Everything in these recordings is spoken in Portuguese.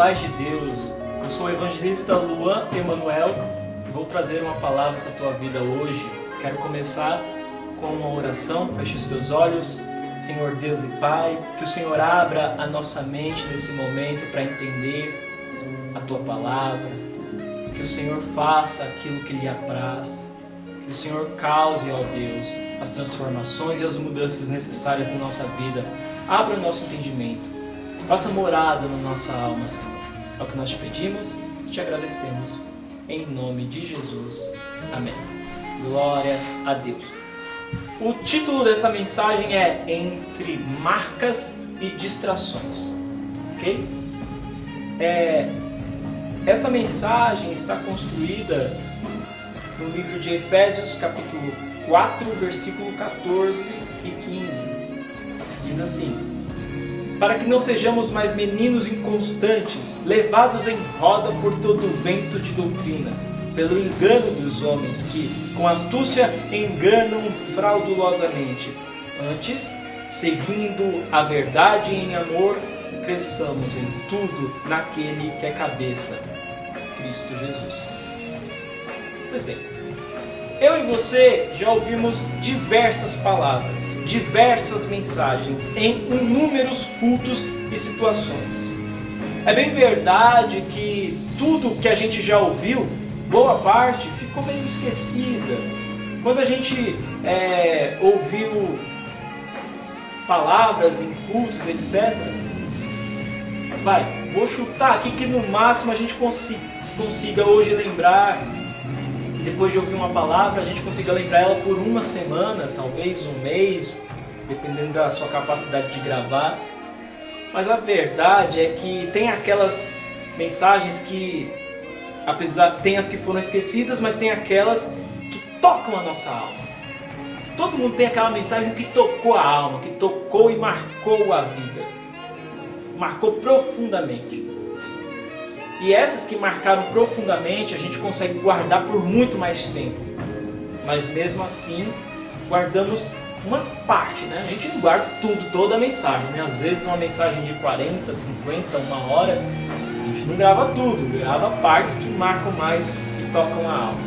paz de Deus. Eu sou o evangelista Luan Emanuel e vou trazer uma palavra para a tua vida hoje. Quero começar com uma oração. Feche os teus olhos. Senhor Deus e Pai, que o Senhor abra a nossa mente nesse momento para entender a tua palavra. Que o Senhor faça aquilo que lhe apraz. Que o Senhor cause, ó Deus, as transformações e as mudanças necessárias na nossa vida. Abra o nosso entendimento. Faça morada na nossa alma, Senhor. É o que nós te pedimos e te agradecemos. Em nome de Jesus. Amém. Glória a Deus. O título dessa mensagem é Entre Marcas e Distrações. Ok? Essa mensagem está construída no livro de Efésios, capítulo 4, versículo 14 e 15. Diz assim: para que não sejamos mais meninos inconstantes, levados em roda por todo o vento de doutrina, pelo engano dos homens que, com astúcia, enganam fraudulosamente. Antes, seguindo a verdade em amor, cresçamos em tudo naquele que é cabeça, Cristo Jesus. Pois bem, eu e você já ouvimos diversas palavras, diversas mensagens em inúmeros cultos e situações. É bem verdade que tudo que a gente já ouviu, boa parte, ficou meio esquecida. Quando a gente ouviu palavras em cultos, etc. Vou chutar aqui que no máximo a gente consiga hoje lembrar. Depois de ouvir uma palavra, a gente consiga lembrar ela por uma semana, talvez um mês, dependendo da sua capacidade de gravar. Mas a verdade é que tem aquelas mensagens que, tem as que foram esquecidas, mas tem aquelas que tocam a nossa alma. Todo mundo tem aquela mensagem que tocou a alma, que tocou e marcou a vida. Marcou profundamente. E essas que marcaram profundamente, a gente consegue guardar por muito mais tempo. Mas mesmo assim, guardamos uma parte, né? A gente não guarda tudo, toda a mensagem, né? Às vezes uma mensagem de 40, 50, uma hora, a gente não grava tudo, grava partes que marcam mais e tocam a alma.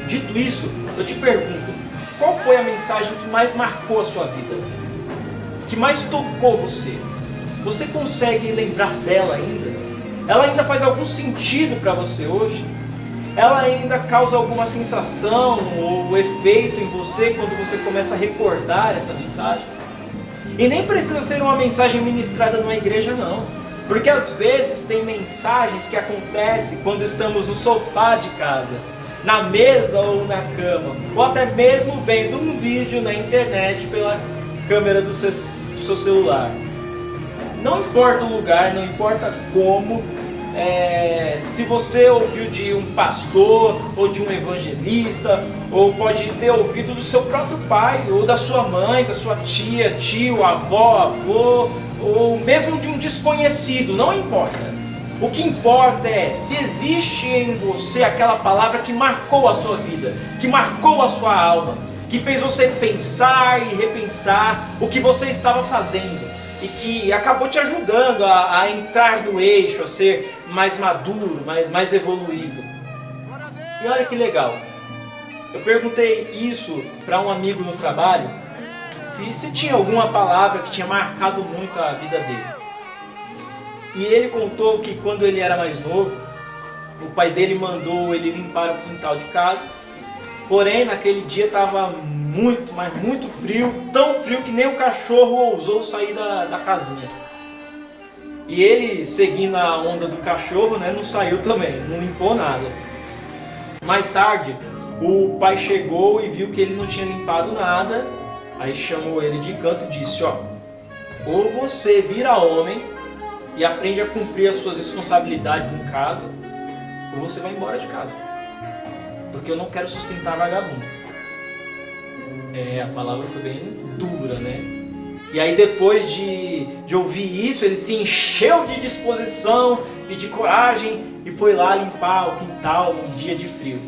Dito isso, eu te pergunto, qual foi a mensagem que mais marcou a sua vida? Que mais tocou você? Você consegue lembrar dela ainda? Ela ainda faz algum sentido para você hoje? Ela ainda causa alguma sensação ou efeito em você quando você começa a recordar essa mensagem? E nem precisa ser uma mensagem ministrada numa igreja, não. Porque às vezes tem mensagens que acontecem quando estamos no sofá de casa, na mesa ou na cama, ou até mesmo vendo um vídeo na internet pela câmera do seu celular. Não importa o lugar, não importa como, se você ouviu de um pastor ou de um evangelista, ou pode ter ouvido do seu próprio pai, ou da sua mãe, da sua tia, tio, avó, avô, ou mesmo de um desconhecido, não importa. O que importa é se existe em você aquela palavra que marcou a sua vida, que marcou a sua alma, que fez você pensar e repensar o que você estava fazendo. E que acabou te ajudando a entrar no eixo, a ser mais maduro, mais evoluído. E olha que legal, eu perguntei isso para um amigo no trabalho, se tinha alguma palavra que tinha marcado muito a vida dele. E ele contou que quando ele era mais novo, o pai dele mandou ele limpar o quintal de casa, porém naquele dia estava muito frio, tão frio que nem o cachorro ousou sair da casinha. E ele, seguindo a onda do cachorro, não saiu também, não limpou nada. Mais tarde, o pai chegou e viu que ele não tinha limpado nada, aí chamou ele de canto e disse: ou você vira homem e aprende a cumprir as suas responsabilidades em casa, ou você vai embora de casa, porque eu não quero sustentar vagabundo. A palavra foi bem dura, né? E aí depois de ouvir isso, ele se encheu de disposição e de coragem e foi lá limpar o quintal num dia de frio.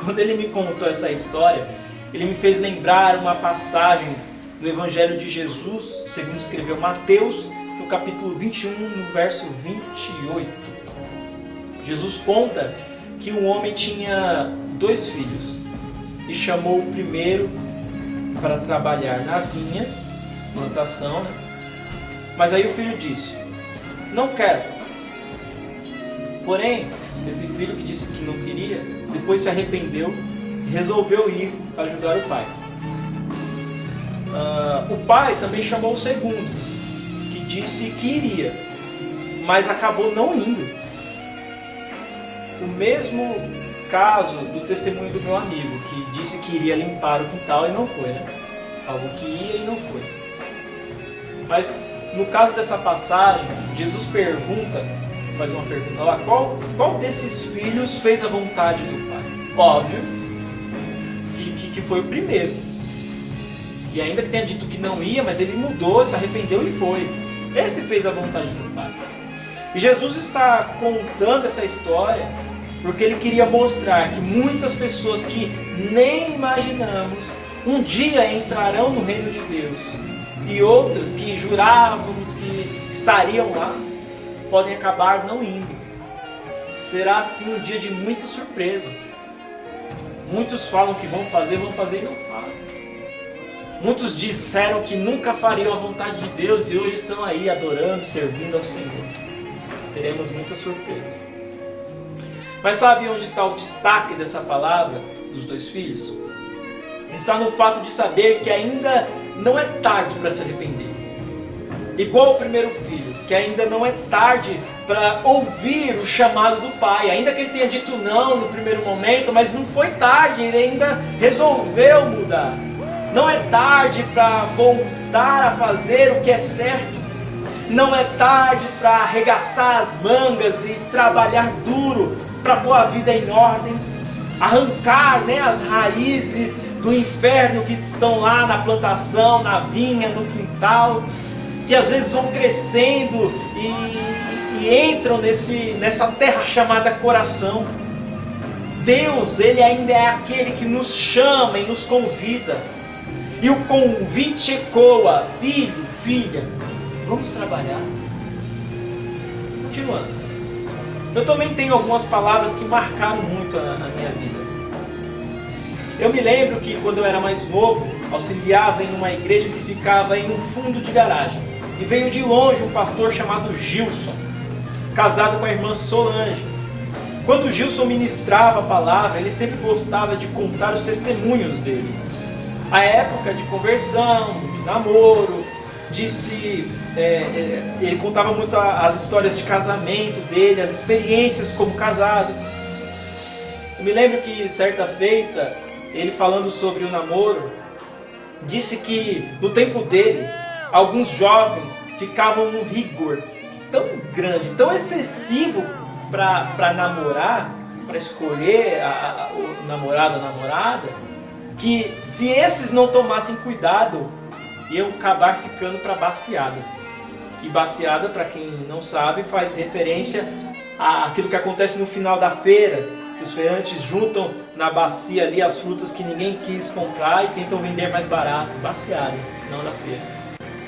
Quando ele me contou essa história, ele me fez lembrar uma passagem no Evangelho de Jesus, segundo escreveu Mateus, no capítulo 21, no verso 28. Jesus conta que um homem tinha 2 filhos e chamou o primeiro para trabalhar na vinha, plantação, né? Mas aí o filho disse: não quero. Porém, esse filho que disse que não queria, depois se arrependeu e resolveu ir ajudar o pai. O pai também chamou o segundo, que disse que iria, mas acabou não indo. O mesmo caso do testemunho do meu amigo, que disse que iria limpar o quintal e não foi, né? Falou que ia e não foi. Mas no caso dessa passagem, Jesus faz uma pergunta lá: qual desses filhos fez a vontade do pai? Óbvio que foi o primeiro. E ainda que tenha dito que não ia, mas ele mudou, se arrependeu e foi. Esse fez a vontade do pai. E Jesus está contando essa história porque ele queria mostrar que muitas pessoas que nem imaginamos um dia entrarão no reino de Deus, e outras que jurávamos que estariam lá podem acabar não indo. Será assim um dia de muita surpresa. Muitos falam que vão fazer e não fazem. Muitos disseram que nunca fariam a vontade de Deus e hoje estão aí adorando, servindo ao Senhor. Teremos muitas surpresas. Mas sabe onde está o destaque dessa palavra dos 2 filhos? Está no fato de saber que ainda não é tarde para se arrepender. Igual o primeiro filho, que ainda não é tarde para ouvir o chamado do pai. Ainda que ele tenha dito não no primeiro momento, mas não foi tarde, ele ainda resolveu mudar. Não é tarde para voltar a fazer o que é certo. Não é tarde para arregaçar as mangas e trabalhar duro para pôr a vida em ordem, arrancar, né, as raízes do inferno que estão lá na plantação, na vinha, no quintal, que às vezes vão crescendo e entram nessa terra chamada coração. Deus, Ele ainda é aquele que nos chama e nos convida. E o convite ecoa: filho, filha, vamos trabalhar. Continuando. Eu também tenho algumas palavras que marcaram muito a minha vida. Eu me lembro que quando eu era mais novo, auxiliava em uma igreja que ficava em um fundo de garagem. E veio de longe um pastor chamado Gilson, casado com a irmã Solange. Quando o Gilson ministrava a palavra, ele sempre gostava de contar os testemunhos dele. A época de conversão, de namoro, ele contava muito as histórias de casamento dele, as experiências como casado. Eu me lembro que certa feita, ele falando sobre o namoro, disse que no tempo dele, alguns jovens ficavam num rigor tão grande, tão excessivo para namorar, para escolher o namorado ou a namorada, que se esses não tomassem cuidado, iam acabar ficando para baciada. E baciada, para quem não sabe, faz referência àquilo que acontece no final da feira, que os feirantes juntam na bacia ali as frutas que ninguém quis comprar e tentam vender mais barato. Baciada, no final da feira.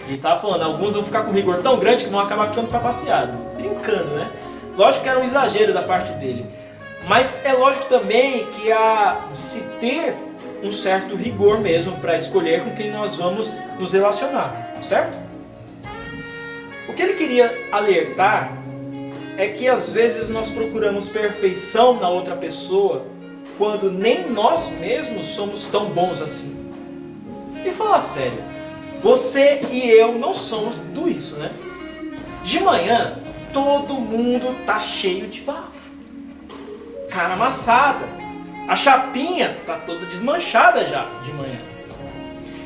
E ele estava falando, alguns vão ficar com rigor tão grande que vão acabar ficando para baciada. Brincando, né? Lógico que era um exagero da parte dele. Mas é lógico também que há de se ter um certo rigor mesmo para escolher com quem nós vamos nos relacionar, certo? O que ele queria alertar é que às vezes nós procuramos perfeição na outra pessoa quando nem nós mesmos somos tão bons assim. E falar sério, você e eu não somos tudo isso, né? De manhã, todo mundo tá cheio de bafo, cara amassada. A chapinha tá toda desmanchada já de manhã.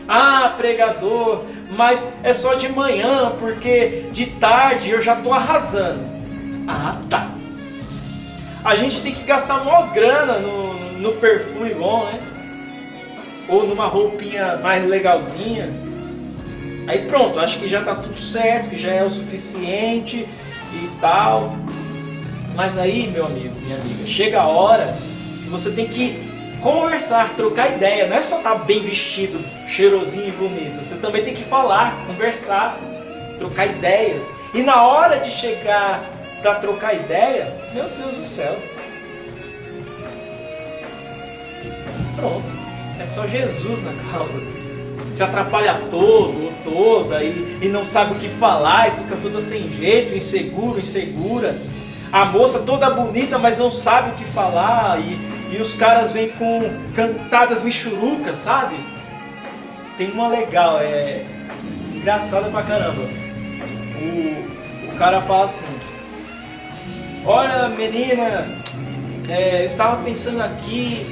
Ah, pregador, mas é só de manhã, porque de tarde eu já tô arrasando. Ah, tá. A gente tem que gastar maior grana no perfume bom, né? Ou numa roupinha mais legalzinha. Aí pronto, acho que já tá tudo certo, que já é o suficiente e tal. Mas aí, meu amigo, minha amiga, chega a hora que você tem que conversar, trocar ideia. Não é só estar bem vestido, cheirosinho e bonito. Você também tem que falar, conversar. trocar ideias. E na hora de chegar para trocar ideia, meu Deus do céu, pronto, é só Jesus na causa. Se atrapalha todo ou toda e não sabe o que falar e fica toda sem jeito, insegura. A moça toda bonita, mas não sabe o que falar e os caras vêm com cantadas michurucas, sabe? Tem uma legal, é engraçada pra caramba. O cara fala assim: olha, menina, eu estava pensando aqui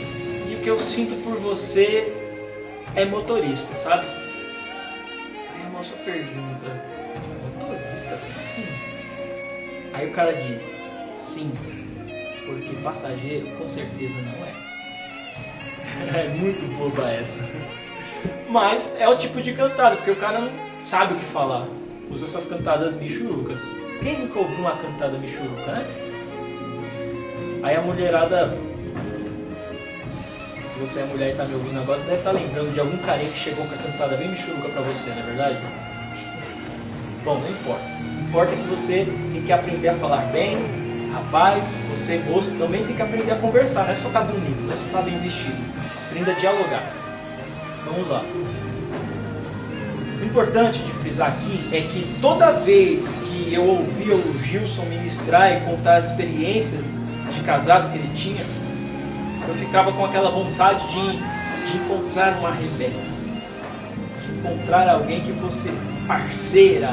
e o que eu sinto por você é motorista, sabe? Aí a moça pergunta: motorista? Como assim? Aí o cara diz: sim, porque passageiro com certeza não é. É muito boba essa. Mas é o tipo de cantada, porque o cara não sabe o que falar. Usa essas cantadas michurucas. Quem nunca ouviu uma cantada michuruca, né? Aí a mulherada, se você é mulher e tá me ouvindo agora, você deve estar lembrando de algum carinha que chegou com a cantada bem michuruca pra você, não é verdade? Bom, não importa. O que importa é que você tem que aprender a falar bem. Rapaz, você, moço, também tem que aprender a conversar. Não é só estar bonito, não é só estar bem vestido. Aprenda a dialogar. Vamos lá. O importante de frisar aqui é que toda vez que eu ouvia o Gilson ministrar e contar as experiências de casado que ele tinha, eu ficava com aquela vontade de encontrar uma Rebeca, de encontrar alguém que fosse parceira,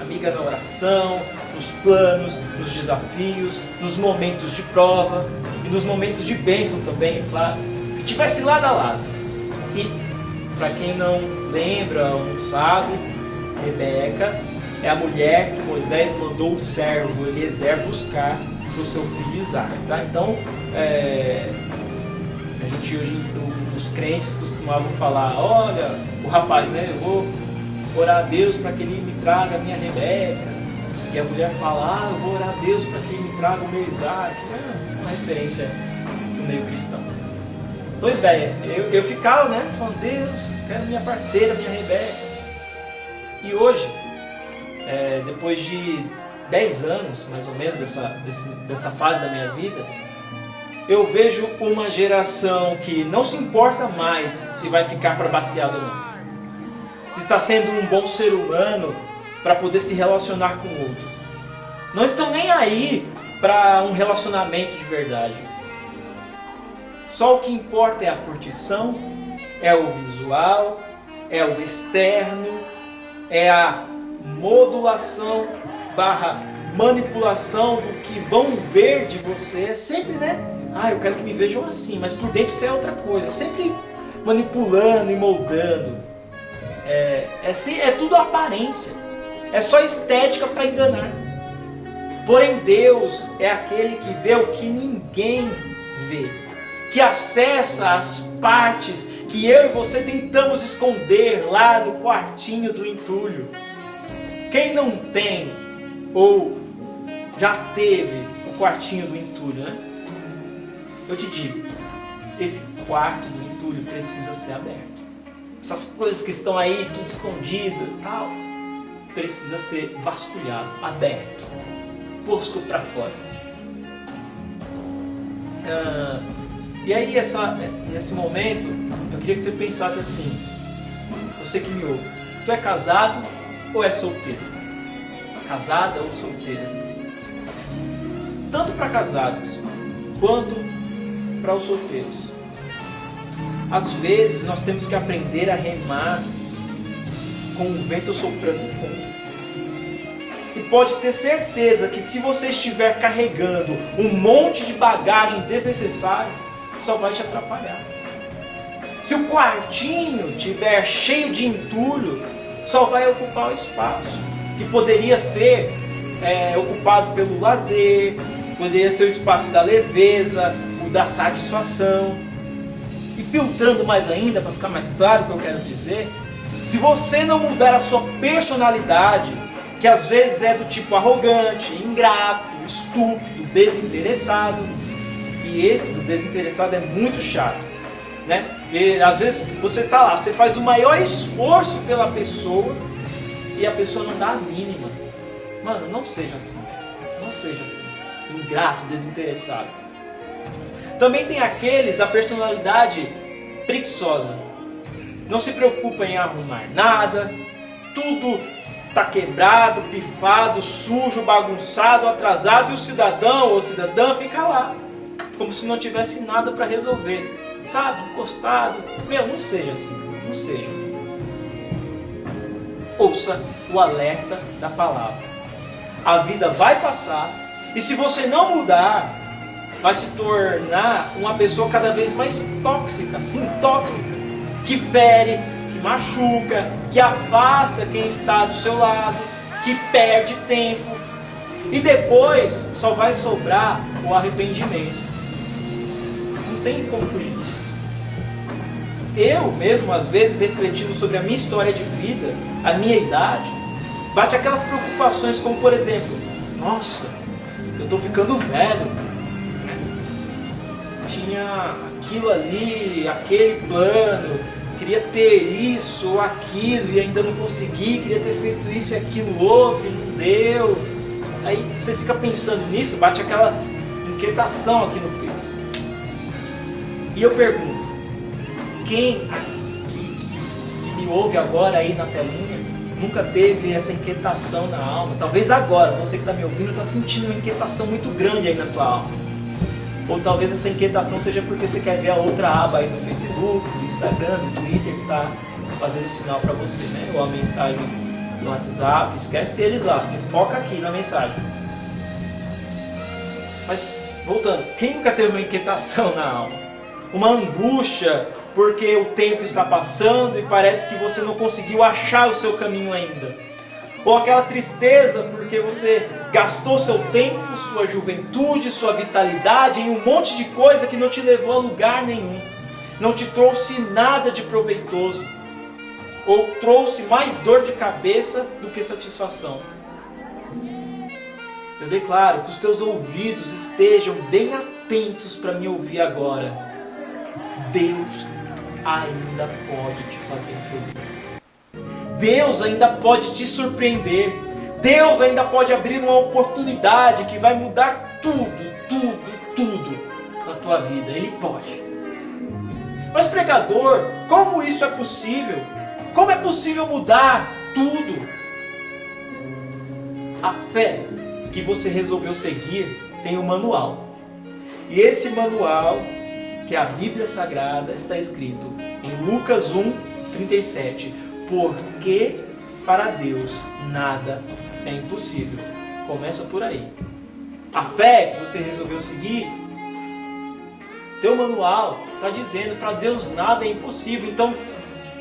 amiga na oração, nos planos, nos desafios, nos momentos de prova e nos momentos de bênção também, é claro, que estivesse lado a lado. E para quem não lembra ou não sabe, Rebeca é a mulher que Moisés mandou o servo Eliezer buscar para o seu filho Isaac, tá? Então, a gente hoje, os crentes costumavam falar: olha, o rapaz, né? Eu vou orar a Deus para que ele me traga a minha Rebeca. E a mulher fala: eu vou orar a Deus para que ele me traga o meu Isaac. É uma referência no meio cristão. Pois bem, eu ficava, né, falando: Deus, quero minha parceira, minha Rebeca. E hoje, depois de 10 anos, mais ou menos, dessa fase da minha vida, eu vejo uma geração que não se importa mais se vai ficar trabaciado ou não. Se está sendo um bom ser humano para poder se relacionar com o outro. Não estão nem aí para um relacionamento de verdade. Só o que importa é a curtição, é o visual, é o externo, é a modulação / manipulação do que vão ver de você. É sempre, né? Eu quero que me vejam assim, mas por dentro isso é outra coisa. Sempre manipulando e moldando. É tudo aparência. É só estética para enganar. Porém, Deus é aquele que vê o que ninguém vê, que acessa as partes que eu e você tentamos esconder lá no quartinho do entulho. Quem não tem ou já teve o quartinho do entulho, né? Eu te digo, esse quarto do entulho precisa ser aberto. Essas coisas que estão aí tudo escondido e tal, precisa ser vasculhado, aberto, posto para fora. E aí, nesse momento, eu queria que você pensasse assim: você que me ouve, tu é casado ou é solteiro? Casada ou solteira? Tanto para casados quanto para os solteiros. Às vezes nós temos que aprender a remar com o vento soprando contra. E pode ter certeza que se você estiver carregando um monte de bagagem desnecessária, só vai te atrapalhar. Se o quartinho estiver cheio de entulho, só vai ocupar o espaço que poderia ser ocupado pelo lazer, poderia ser o espaço da leveza, o da satisfação. E filtrando mais ainda, para ficar mais claro o que eu quero dizer, se você não mudar a sua personalidade, que às vezes é do tipo arrogante, ingrato, estúpido, desinteressado, e esse do desinteressado é muito chato, né? Porque às vezes você tá lá, você faz o maior esforço pela pessoa, e a pessoa não dá a mínima. Mano, não seja assim. Não seja assim. Ingrato, desinteressado. Também tem aqueles da personalidade preguiçosa. Não se preocupa em arrumar nada. Tudo tá quebrado, pifado, sujo, bagunçado, atrasado. E o cidadão ou cidadã fica lá. Como se não tivesse nada para resolver. Sabe? Encostado. Não seja assim. Não seja. Ouça o alerta da palavra. A vida vai passar e se você não mudar, vai se tornar uma pessoa cada vez mais tóxica, sim, tóxica, que fere, que machuca, que afasta quem está do seu lado, que perde tempo e depois só vai sobrar o arrependimento. Não tem como fugir disso. Eu mesmo, às vezes, refletindo sobre a minha história de vida, a minha idade, bate aquelas preocupações como, por exemplo, nossa, eu estou ficando velho. Tinha aquilo ali, aquele plano, queria ter isso ou aquilo e ainda não consegui, queria ter feito isso e aquilo outro e não deu. Aí você fica pensando nisso, bate aquela inquietação aqui no peito. E eu pergunto, quem que me ouve agora aí na telinha nunca teve essa inquietação na alma? Talvez agora, você que está me ouvindo, está sentindo uma inquietação muito grande aí na tua alma. Ou talvez essa inquietação seja porque você quer ver a outra aba aí do Facebook, do Instagram, do Twitter que está fazendo sinal para você, né? Ou a mensagem no WhatsApp, esquece eles lá, foca aqui na mensagem. Mas, voltando, quem nunca teve uma inquietação na alma? Uma angústia porque o tempo está passando e parece que você não conseguiu achar o seu caminho ainda. Ou aquela tristeza porque você gastou seu tempo, sua juventude, sua vitalidade em um monte de coisa que não te levou a lugar nenhum. Não te trouxe nada de proveitoso. Ou trouxe mais dor de cabeça do que satisfação. Eu declaro que os teus ouvidos estejam bem atentos para me ouvir agora. Deus ainda pode te fazer feliz. Deus ainda pode te surpreender. Deus ainda pode abrir uma oportunidade que vai mudar tudo na tua vida. Ele pode. Mas pregador, como isso é possível? Como é possível mudar tudo? A fé que você resolveu seguir tem um manual. E esse manual, que é a Bíblia Sagrada, está escrito em Lucas 1:37. Porque para Deus nada é impossível. Começa por aí. A fé que você resolveu seguir, teu manual está dizendo para Deus nada é impossível. Então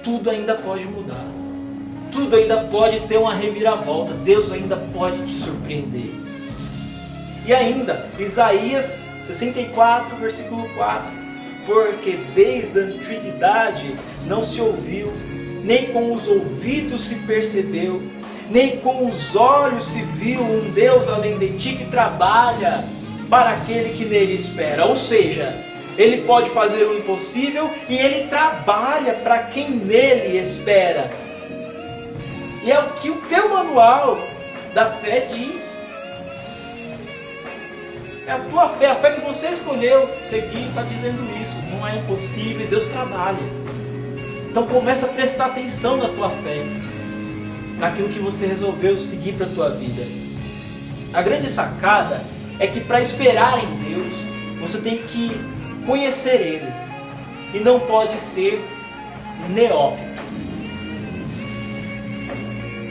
tudo ainda pode mudar. Tudo ainda pode ter uma reviravolta. Deus ainda pode te surpreender. E ainda, Isaías 64, versículo 4. Porque desde a antiguidade não se ouviu, nem com os ouvidos se percebeu, nem com os olhos se viu um Deus além de ti que trabalha para aquele que nele espera. Ou seja, Ele pode fazer o impossível e Ele trabalha para quem nele espera. E é o que o teu manual da fé diz. É a tua fé, a fé que você escolheu seguir, está dizendo isso. Não é impossível, Deus trabalha. Então começa a prestar atenção na tua fé, naquilo que você resolveu seguir para a tua vida. A grande sacada é que para esperar em Deus, você tem que conhecer Ele. E não pode ser neófito.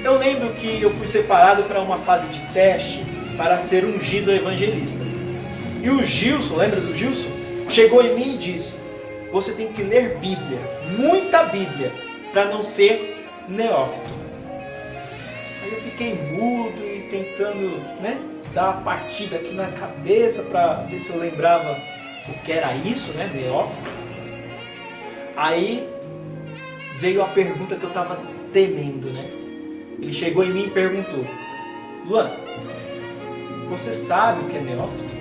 Eu lembro que eu fui separado para uma fase de teste para ser ungido evangelista. E o Gilson, lembra do Gilson? Chegou em mim e disse: você tem que ler Bíblia, muita Bíblia, para não ser neófito. Aí eu fiquei mudo e tentando, dar uma partida aqui na cabeça para ver se eu lembrava o que era isso, neófito. Aí veio a pergunta que eu estava temendo, Ele chegou em mim e perguntou: Luan, você sabe o que é neófito?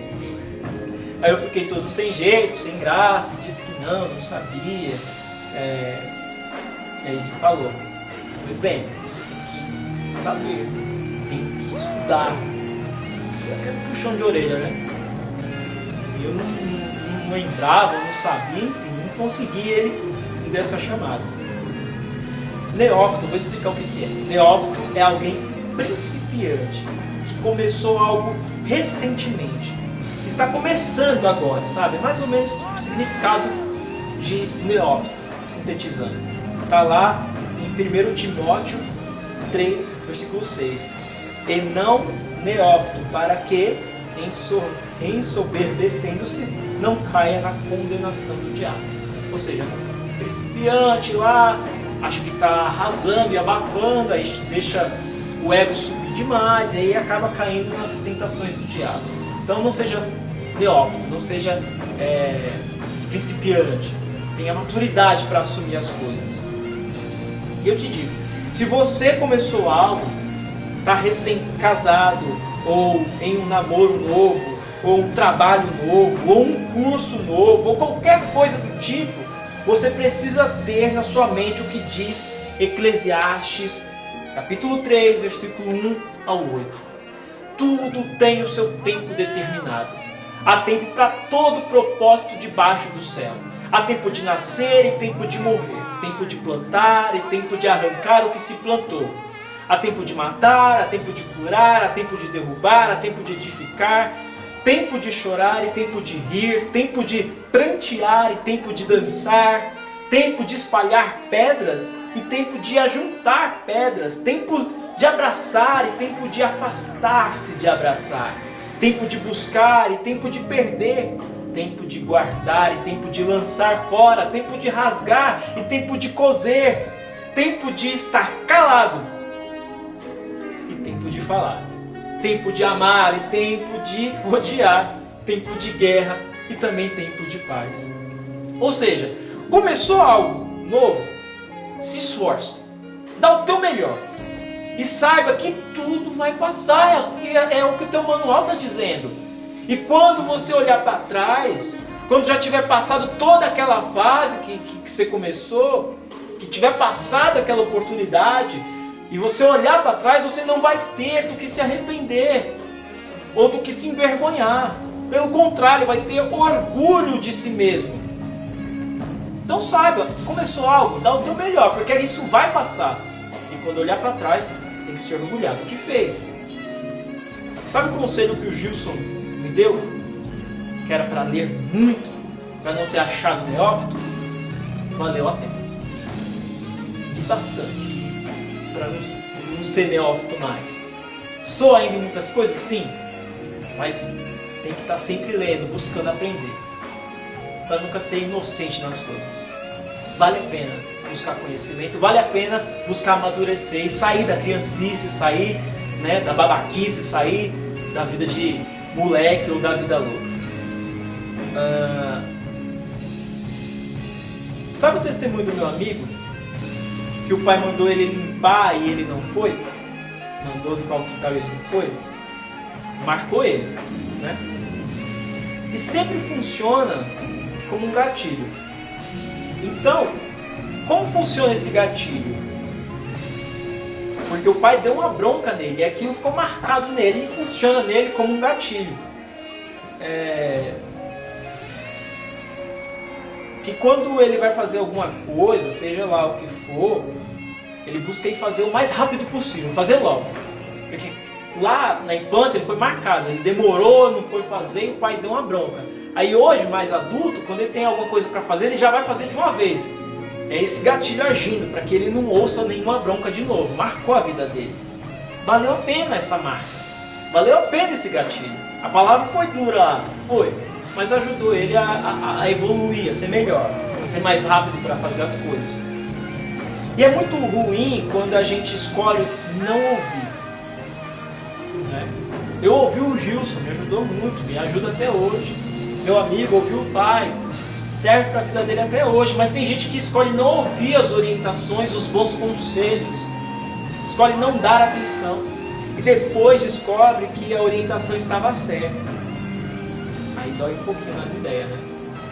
Aí eu fiquei todo sem jeito, sem graça, disse que não sabia. Aí ele falou: pois bem, você tem que saber, tenho que estudar. É aquele puxão de orelha, né? E eu não lembrava, não sabia, enfim, não consegui ele me dar essa chamada. Neófito, vou explicar o que é. Neófito é alguém principiante, que começou algo recentemente, que está começando agora, sabe? Mais ou menos o significado de neófito, sintetizando. Está lá em 1 Timóteo 3, versículo 6. E não neófito, para que, ensoberbecendo-se, não caia na condenação do diabo. Ou seja, principiante lá, acha que está arrasando e abafando, aí deixa o ego subir demais, e aí acaba caindo nas tentações do diabo. Então não seja neófito, não seja principiante, tenha maturidade para assumir as coisas. E eu te digo, se você começou algo, está recém-casado, ou em um namoro novo, ou um trabalho novo, ou um curso novo, ou qualquer coisa do tipo, você precisa ter na sua mente o que diz Eclesiastes, capítulo 3, versículo 1 ao 8. Tudo tem o seu tempo determinado. Há tempo para todo propósito debaixo do céu. Há tempo de nascer e tempo de morrer. Tempo de plantar e tempo de arrancar o que se plantou. Há tempo de matar, há tempo de curar, há tempo de derrubar, há tempo de edificar. Tempo de chorar e tempo de rir. Tempo de prantear e tempo de dançar. Tempo de espalhar pedras e tempo de ajuntar pedras. Tempo de abraçar e tempo de afastar-se de abraçar. Tempo de buscar e tempo de perder. Tempo de guardar e tempo de lançar fora. Tempo de rasgar e tempo de coser. Tempo de estar calado e tempo de falar. Tempo de amar e tempo de odiar. Tempo de guerra e também tempo de paz. Ou seja, começou algo novo, se esforce, dá o teu melhor e saiba que tudo vai passar, é o que o teu manual está dizendo. E quando você olhar para trás, quando já tiver passado toda aquela fase que você começou, que tiver passado aquela oportunidade, e você olhar para trás, você não vai ter do que se arrepender ou do que se envergonhar. Pelo contrário, vai ter orgulho de si mesmo. Então saiba, começou algo, dá o teu melhor, porque isso vai passar. E quando olhar para trás, você tem que se orgulhar do que fez. Sabe o conselho que o Gilson me deu? Que era para ler muito, para não ser achado neófito? Valeu a pena. E bastante. Para não ser neófito mais. Sou ainda em muitas coisas? Sim. Mas tem que estar sempre lendo, buscando aprender. Para nunca ser inocente nas coisas. Vale a pena buscar conhecimento, vale a pena buscar amadurecer e sair da criancice, sair da babaquice, sair da vida de moleque ou da vida louca. Sabe o testemunho do meu amigo? Que o pai mandou ele limpar e ele não foi? Mandou limpar o quintal e ele não foi? Marcou ele, né? E sempre funciona como um gatilho. Então, como funciona esse gatilho? Porque o pai deu uma bronca nele e aquilo ficou marcado nele e funciona nele como um gatilho. Que quando ele vai fazer alguma coisa, seja lá o que for, ele busca ir fazer o mais rápido possível, fazer logo. Porque lá na infância ele foi marcado, ele demorou, não foi fazer e o pai deu uma bronca. Aí hoje, mais adulto, quando ele tem alguma coisa para fazer, ele já vai fazer de uma vez. É esse gatilho agindo, para que ele não ouça nenhuma bronca de novo. Marcou a vida dele. Valeu a pena essa marca. Valeu a pena esse gatilho. A palavra foi dura, foi. Mas ajudou ele a evoluir, a ser melhor, a ser mais rápido para fazer as coisas. E é muito ruim quando a gente escolhe não ouvir. Né? Eu ouvi o Gilson, me ajudou muito, me ajuda até hoje. Meu amigo ouviu o pai, serve para a vida dele até hoje. Mas tem gente que escolhe não ouvir as orientações, os bons conselhos. Escolhe não dar atenção. E depois descobre que a orientação estava certa. Aí dói um pouquinho nas ideias, né?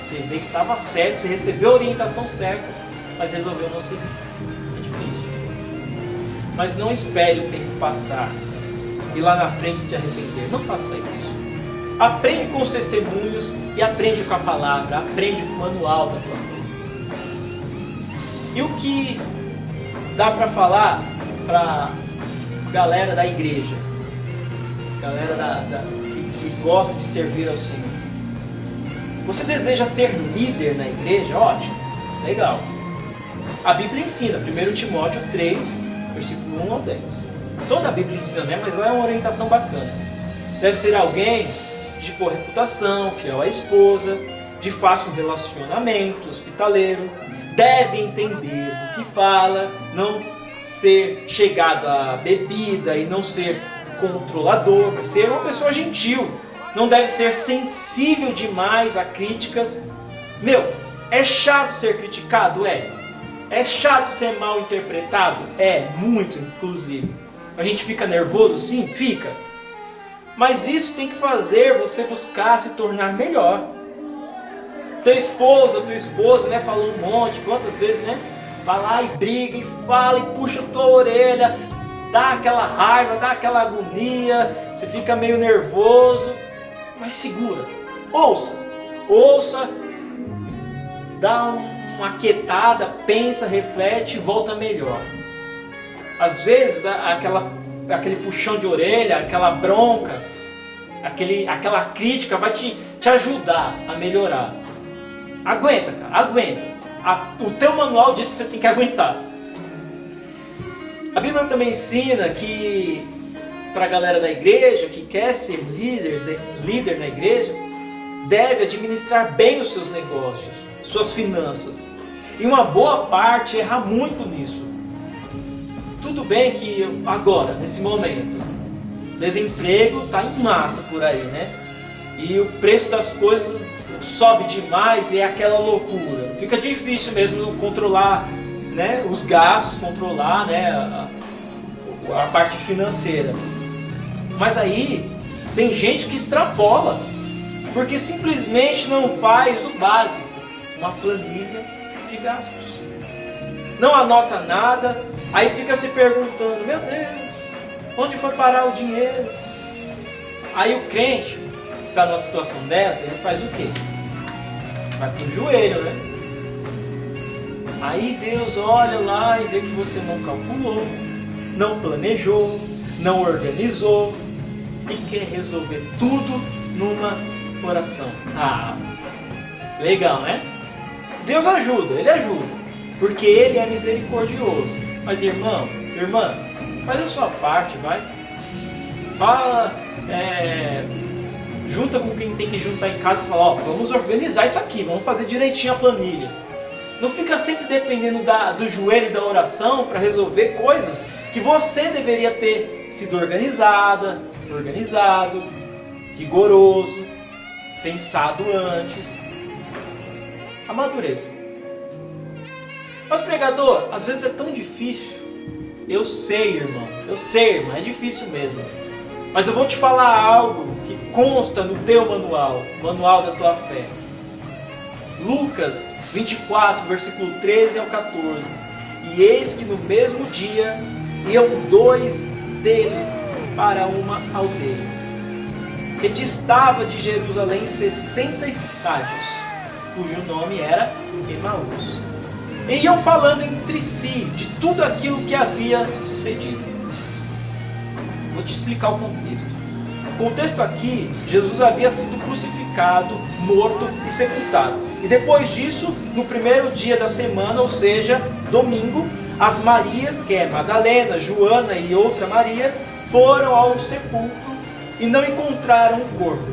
Você vê que estava certo, você recebeu a orientação certa, mas resolveu não seguir. É difícil. mas não espere o tempo passar e lá na frente se arrepender. Não faça isso. Aprende com os testemunhos e aprende com a palavra, aprende com o manual da tua fé. E o que dá para falar para galera da igreja, galera que gosta de servir ao Senhor? Você deseja ser líder na igreja? Ótimo, legal. A Bíblia ensina, 1 Timóteo 3, versículo 1 ao 10. Toda a Bíblia ensina, né? Mas lá é uma orientação bacana. Deve ser alguém de boa reputação, fiel à esposa, de fácil relacionamento, hospitaleiro, deve entender do que fala, não ser chegado à bebida e não ser controlador, mas ser uma pessoa gentil. Não deve ser sensível demais a críticas. É chato ser criticado? É chato ser mal interpretado? Muito, inclusive. A gente fica nervoso? Sim, fica. Mas isso tem que fazer você buscar se tornar melhor. Teu esposo ou tua esposa, né, falou um monte, quantas vezes, né? Vai lá e briga e fala e puxa a tua orelha, dá aquela raiva, dá aquela agonia, você fica meio nervoso, mas segura. Ouça, dá uma quietada, pensa, reflete e volta melhor. Às vezes aquele puxão de orelha, aquela bronca, aquela crítica vai te ajudar a melhorar. Aguenta, cara, aguenta. O teu manual diz que você tem que aguentar. A Bíblia também ensina que para a galera da igreja que quer ser líder na igreja, deve administrar bem os seus negócios, suas finanças. E uma boa parte erra muito nisso. Tudo bem que agora, nesse momento, desemprego está em massa por aí, né? E o preço das coisas sobe demais e é aquela loucura. Fica difícil mesmo controlar, né, os gastos, controlar, né, a parte financeira. Mas aí tem gente que extrapola, porque simplesmente não faz o básico, uma planilha de gastos. Não anota nada, aí fica se perguntando, meu Deus, onde foi parar o dinheiro? Aí o crente que está numa situação dessa, ele faz o quê? Vai pro joelho, né? Aí Deus olha lá e vê que você não calculou, não planejou, não organizou e quer resolver tudo numa oração. Legal, né? Deus ajuda, Ele ajuda, porque Ele é misericordioso. Mas irmã, faz a sua parte, vai. Fala, junta com quem tem que juntar em casa e fala, vamos organizar isso aqui, vamos fazer direitinho a planilha. Não fica sempre dependendo do joelho e da oração para resolver coisas que você deveria ter sido organizado, rigoroso, pensado antes. Amadureça. Mas pregador, às vezes é tão difícil. Eu sei, irmão, é difícil mesmo. Mas eu vou te falar algo que consta no teu manual da tua fé. Lucas 24, versículo 13 ao 14. E eis que no mesmo dia iam 2 deles para uma aldeia, que distava de Jerusalém 60 estádios, cujo nome era Emaús. E iam falando entre si de tudo aquilo que havia sucedido. Vou te explicar o contexto. O contexto aqui, Jesus havia sido crucificado, morto e sepultado. E depois disso, no primeiro dia da semana, ou seja, domingo, as Marias, que é Madalena, Joana e outra Maria, foram ao sepulcro e não encontraram o corpo.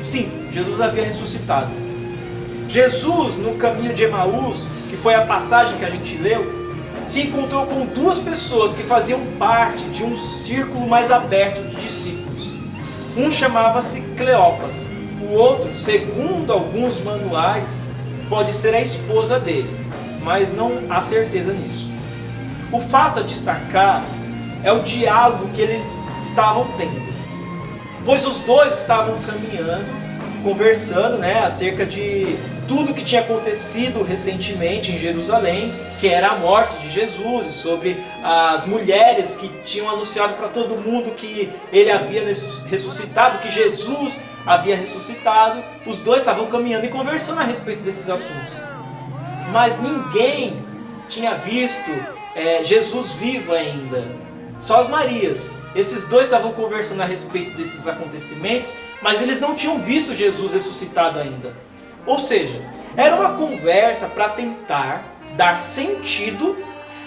Sim, Jesus havia ressuscitado. Jesus, no caminho de Emaús, que foi a passagem que a gente leu, se encontrou com 2 pessoas que faziam parte de um círculo mais aberto de discípulos. Um chamava-se Cleopas, o outro, segundo alguns manuais, pode ser a esposa dele, mas não há certeza nisso. O fato a destacar é o diálogo que eles estavam tendo, pois os dois estavam caminhando conversando, né, acerca de tudo que tinha acontecido recentemente em Jerusalém, que era a morte de Jesus, e sobre as mulheres que tinham anunciado para todo mundo que ele havia ressuscitado, que Jesus havia ressuscitado. Os dois estavam caminhando e conversando a respeito desses assuntos. Mas ninguém tinha visto Jesus vivo ainda. Só as Marias. Esses dois estavam conversando a respeito desses acontecimentos, mas eles não tinham visto Jesus ressuscitado ainda. Ou seja, era uma conversa para tentar dar sentido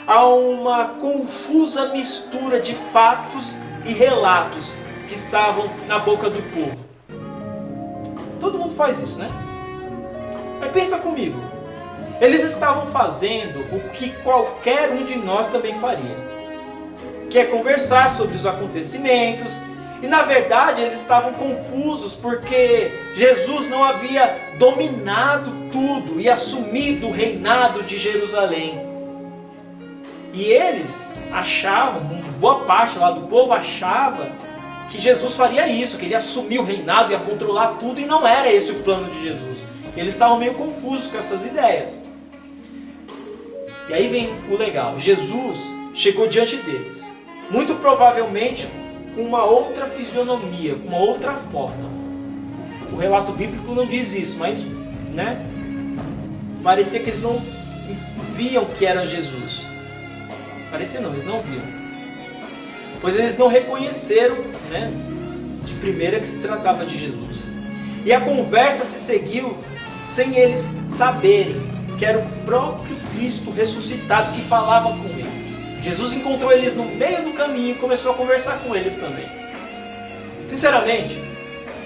a uma confusa mistura de fatos e relatos que estavam na boca do povo. Todo mundo faz isso, né? Mas pensa comigo. Eles estavam fazendo o que qualquer um de nós também faria, que é conversar sobre os acontecimentos. E na verdade eles estavam confusos porque Jesus não havia dominado tudo e assumido o reinado de Jerusalém. E eles achavam, boa parte lá do povo achava que Jesus faria isso, que ele ia assumir o reinado, ia controlar tudo, e não era esse o plano de Jesus. Eles estavam meio confusos com essas ideias. E aí vem o legal, Jesus chegou diante deles, muito provavelmente com uma outra fisionomia, com uma outra forma. O relato bíblico não diz isso, mas né, parecia que eles não viam que era Jesus. Parecia não, eles não viam. Pois eles não reconheceram, né, de primeira que se tratava de Jesus. E a conversa se seguiu sem eles saberem que era o próprio Cristo ressuscitado que falava com eles. Jesus encontrou eles no meio do caminho e começou a conversar com eles também. Sinceramente,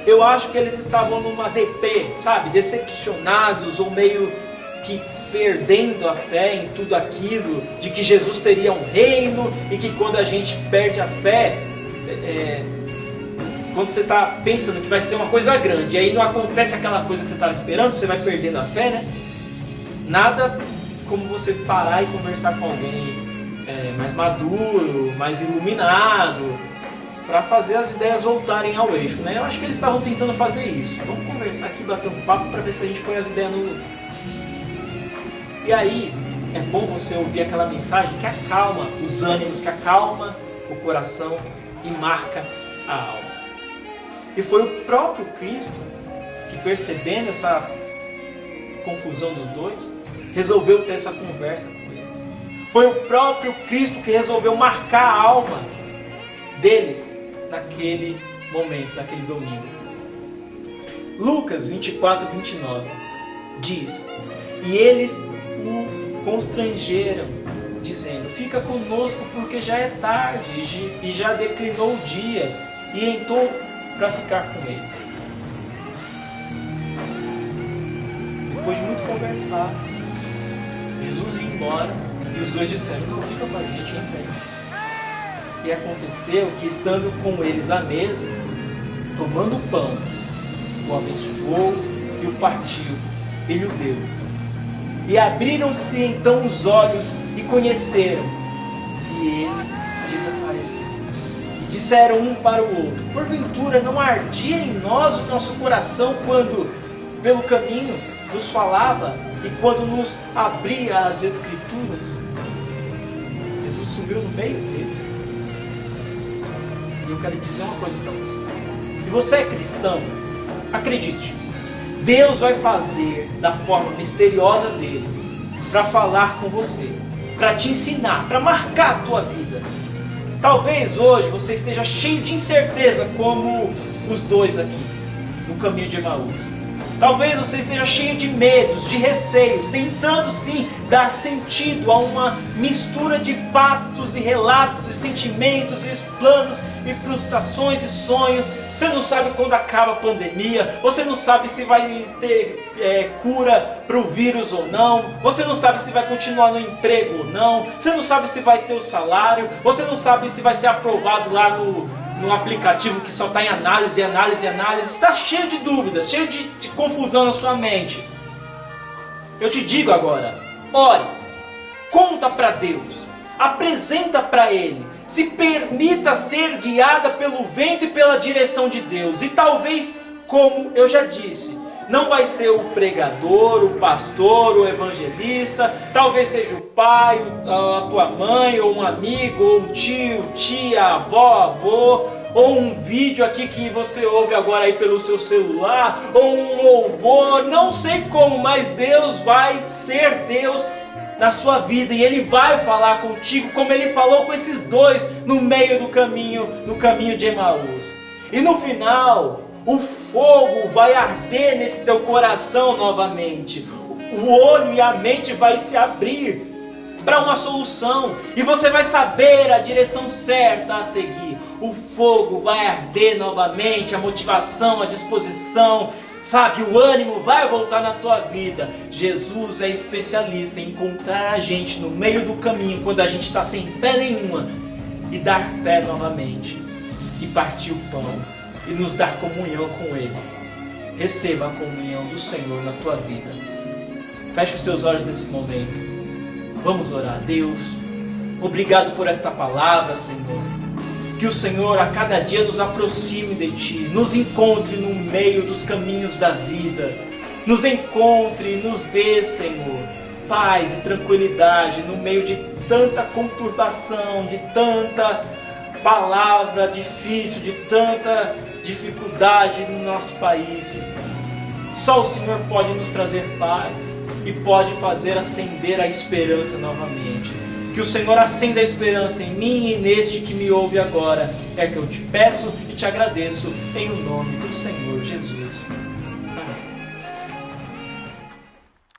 eu acho que eles estavam numa deprê, sabe? Decepcionados ou meio que perdendo a fé em tudo aquilo, de que Jesus teria um reino e que quando a gente perde a fé, quando você está pensando que vai ser uma coisa grande e aí não acontece aquela coisa que você estava esperando, você vai perdendo a fé, né? Nada como você parar e conversar com alguém mais maduro, mais iluminado, para fazer as ideias voltarem ao eixo, né? Eu acho que eles estavam tentando fazer isso. Vamos conversar aqui, bater um papo para ver se a gente põe as ideias no lugar. E aí, é bom você ouvir aquela mensagem que acalma os ânimos, que acalma o coração e marca a alma. E foi o próprio Cristo que, percebendo essa confusão dos dois, resolveu ter essa conversa com eles. Foi o próprio Cristo que resolveu marcar a alma deles naquele momento, naquele domingo. Lucas 24, 29 diz: e eles o constrangeram, dizendo: fica conosco porque já é tarde e já declinou o dia. E entrou para ficar com eles. Depois de muito conversar, Jesus ia embora e os dois disseram: não, fica com a gente, entra aí. E aconteceu que, estando com eles à mesa, tomando o pão, o abençoou e o partiu e lhe deu. E abriram-se então os olhos e conheceram, e ele desapareceu. E disseram um para o outro: porventura não ardia em nós o nosso coração quando pelo caminho nos falava e quando nos abria as Escrituras? Jesus sumiu no meio deles. E eu quero dizer uma coisa para você. Se você é cristão, acredite, Deus vai fazer da forma misteriosa dele para falar com você, para te ensinar, para marcar a tua vida. Talvez hoje você esteja cheio de incerteza, como os dois aqui no caminho de Emaús. Talvez você esteja cheio de medos, de receios, tentando sim dar sentido a uma mistura de fatos e relatos e sentimentos e planos e frustrações e sonhos. Você não sabe quando acaba a pandemia, você não sabe se vai ter cura para o vírus ou não, você não sabe se vai continuar no emprego ou não, você não sabe se vai ter o salário, você não sabe se vai ser aprovado lá no aplicativo que só está em análise, está cheio de dúvidas, cheio de confusão na sua mente. Eu te digo agora, ore, conta para Deus, apresenta para Ele, se permita ser guiada pelo vento e pela direção de Deus, e talvez como eu já disse, não vai ser o pregador, o pastor, o evangelista, talvez seja o pai, a tua mãe, ou um amigo, ou um tio, tia, avó, avô, ou um vídeo aqui que você ouve agora aí pelo seu celular, ou um louvor, não sei como, mas Deus vai ser Deus na sua vida, e Ele vai falar contigo como Ele falou com esses dois no meio do caminho, no caminho de Emaús. E no final, o fogo vai arder nesse teu coração novamente, o olho e a mente vai se abrir para uma solução, e você vai saber a direção certa a seguir. O fogo vai arder novamente, a motivação, a disposição, sabe, o ânimo vai voltar na tua vida. Jesus é especialista em encontrar a gente no meio do caminho, quando a gente está sem fé nenhuma, e dar fé novamente, e partir o pão, e nos dar comunhão com Ele. Receba a comunhão do Senhor na tua vida. Feche os teus olhos nesse momento. Vamos orar. Deus, obrigado por esta palavra, Senhor. Que o Senhor a cada dia nos aproxime de Ti, nos encontre no meio dos caminhos da vida, nos encontre, nos dê, Senhor, paz e tranquilidade no meio de tanta conturbação, de tanta palavra difícil, de tanta dificuldade no nosso país, Senhor. Só o Senhor pode nos trazer paz e pode fazer acender a esperança novamente. Que o Senhor acenda a esperança em mim e neste que me ouve agora. É que eu te peço e te agradeço em o nome do Senhor Jesus.